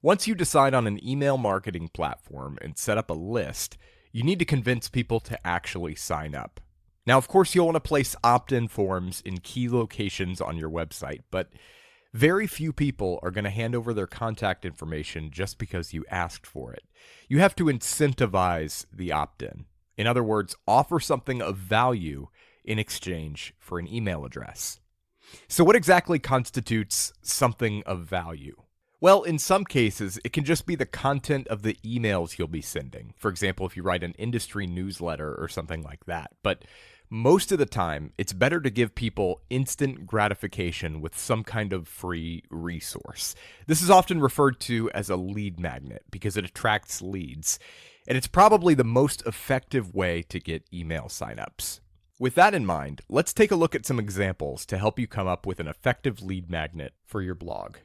Once you decide on an email marketing platform and set up a list, you need to convince people to actually sign up. Now, of course, you'll want to place opt-in forms in key locations on your website, but very few people are going to hand over their contact information just because you asked for it. You have to incentivize the opt-in. In other words, offer something of value in exchange for an email address. So what exactly constitutes something of value? Well, in some cases, it can just be the content of the emails you'll be sending. For example, if you write an industry newsletter or something like that. But most of the time, it's better to give people instant gratification with some kind of free resource. This is often referred to as a lead magnet because it attracts leads, and it's probably the most effective way to get email signups. With that in mind, let's take a look at some examples to help you come up with an effective lead magnet for your blog.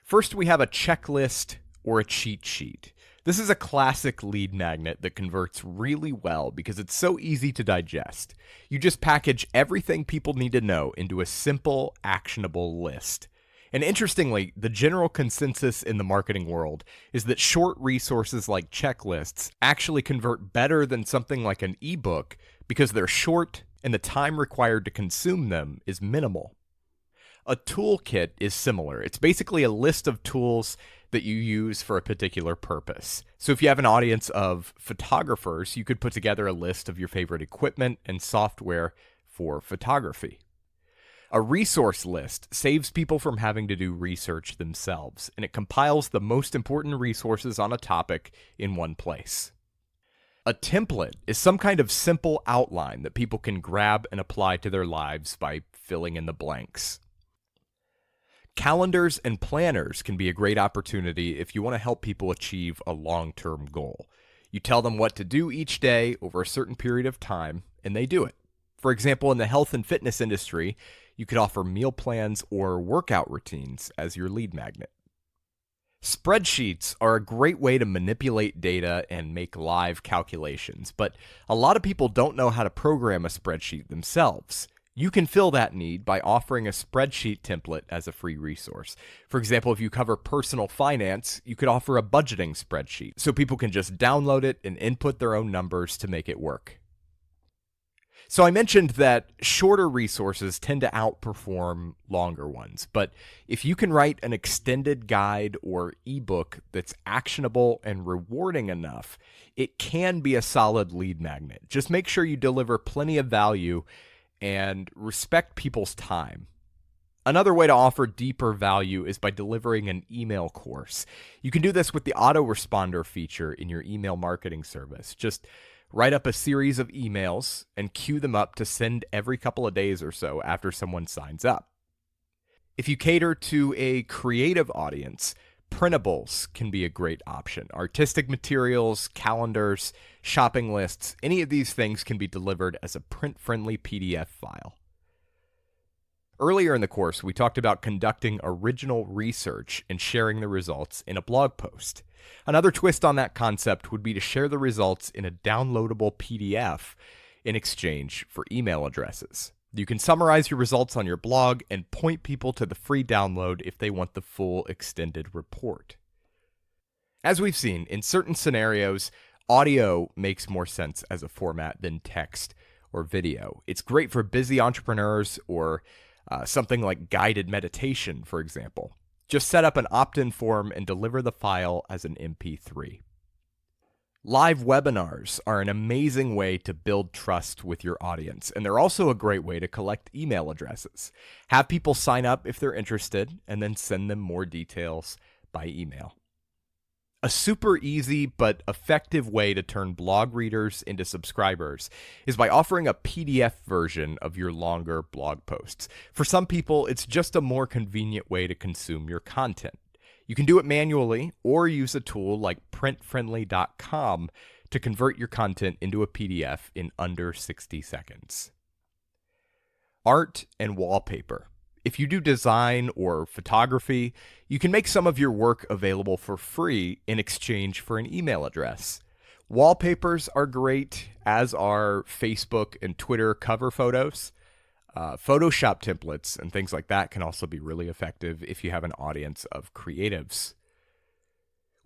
First, we have a checklist or a cheat sheet. This is a classic lead magnet that converts really well because it's so easy to digest. You just package everything people need to know into a simple, actionable list. And interestingly, the general consensus in the marketing world is that short resources like checklists actually convert better than something like an ebook because they're short and the time required to consume them is minimal. A toolkit is similar. It's basically a list of tools that you use for a particular purpose. So if you have an audience of photographers, you could put together a list of your favorite equipment and software for photography. A resource list saves people from having to do research themselves, and it compiles the most important resources on a topic in one place. A template is some kind of simple outline that people can grab and apply to their lives by filling in the blanks. Calendars and planners can be a great opportunity if you want to help people achieve a long-term goal. You tell them what to do each day over a certain period of time, and they do it. For example, in the health and fitness industry, you could offer meal plans or workout routines as your lead magnet. Spreadsheets are a great way to manipulate data and make live calculations, but a lot of people don't know how to program a spreadsheet themselves. You can fill that need by offering a spreadsheet template as a free resource. For example, if you cover personal finance, you could offer a budgeting spreadsheet so people can just download it and input their own numbers to make it work. So I mentioned that shorter resources tend to outperform longer ones, but if you can write an extended guide or ebook that's actionable and rewarding enough, it can be a solid lead magnet. Just make sure you deliver plenty of value and respect people's time. Another way to offer deeper value is by delivering an email course. You can do this with the autoresponder feature in your email marketing service. Just write up a series of emails and queue them up to send every couple of days or so after someone signs up. If you cater to a creative audience, printables can be a great option. Artistic materials, calendars, shopping lists, any of these things can be delivered as a print-friendly PDF file. Earlier in the course, we talked about conducting original research and sharing the results in a blog post. Another twist on that concept would be to share the results in a downloadable PDF in exchange for email addresses. You can summarize your results on your blog and point people to the free download if they want the full extended report. As we've seen, in certain scenarios, audio makes more sense as a format than text or video. It's great for busy entrepreneurs or something like guided meditation, for example. Just set up an opt-in form and deliver the file as an MP3. Live webinars are an amazing way to build trust with your audience, and they're also a great way to collect email addresses. Have people sign up if they're interested, and then send them more details by email. A super easy but effective way to turn blog readers into subscribers is by offering a PDF version of your longer blog posts. For some people, it's just a more convenient way to consume your content. You can do it manually or use a tool like printfriendly.com to convert your content into a PDF in under 60 seconds. Art and wallpaper. If you do design or photography, you can make some of your work available for free in exchange for an email address. Wallpapers are great, as are Facebook and Twitter cover photos. Photoshop templates and things like that can also be really effective if you have an audience of creatives.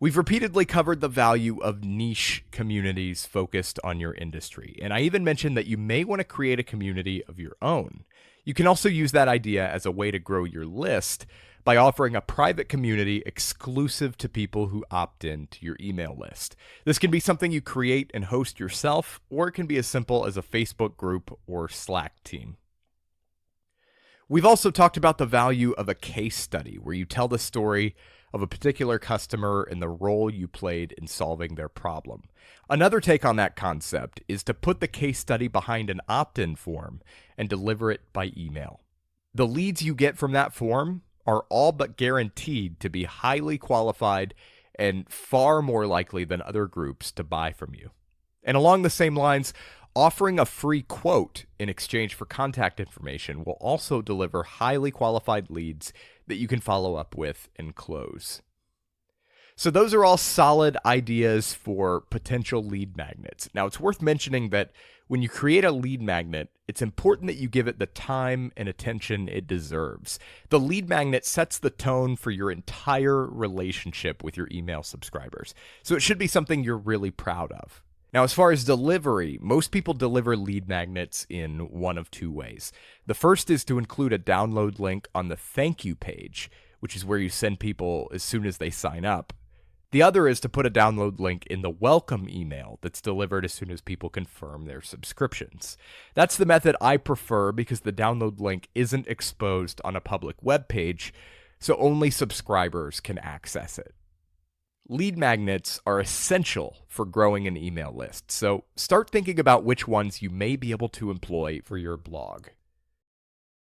We've repeatedly covered the value of niche communities focused on your industry, and I even mentioned that you may want to create a community of your own. You can also use that idea as a way to grow your list by offering a private community exclusive to people who opt in to your email list. This can be something you create and host yourself, or it can be as simple as a Facebook group or Slack team. We've also talked about the value of a case study where you tell the story of a particular customer and the role you played in solving their problem. Another take on that concept is to put the case study behind an opt-in form and deliver it by email. The leads you get from that form are all but guaranteed to be highly qualified and far more likely than other groups to buy from you. And along the same lines, offering a free quote in exchange for contact information will also deliver highly qualified leads that you can follow up with and close. So those are all solid ideas for potential lead magnets. Now, it's worth mentioning that when you create a lead magnet, it's important that you give it the time and attention it deserves. The lead magnet sets the tone for your entire relationship with your email subscribers, so it should be something you're really proud of. Now, as far as delivery, most people deliver lead magnets in one of two ways. The first is to include a download link on the thank you page, which is where you send people as soon as they sign up. The other is to put a download link in the welcome email that's delivered as soon as people confirm their subscriptions. That's the method I prefer because the download link isn't exposed on a public web page, so only subscribers can access it. Lead magnets are essential for growing an email list, so start thinking about which ones you may be able to employ for your blog.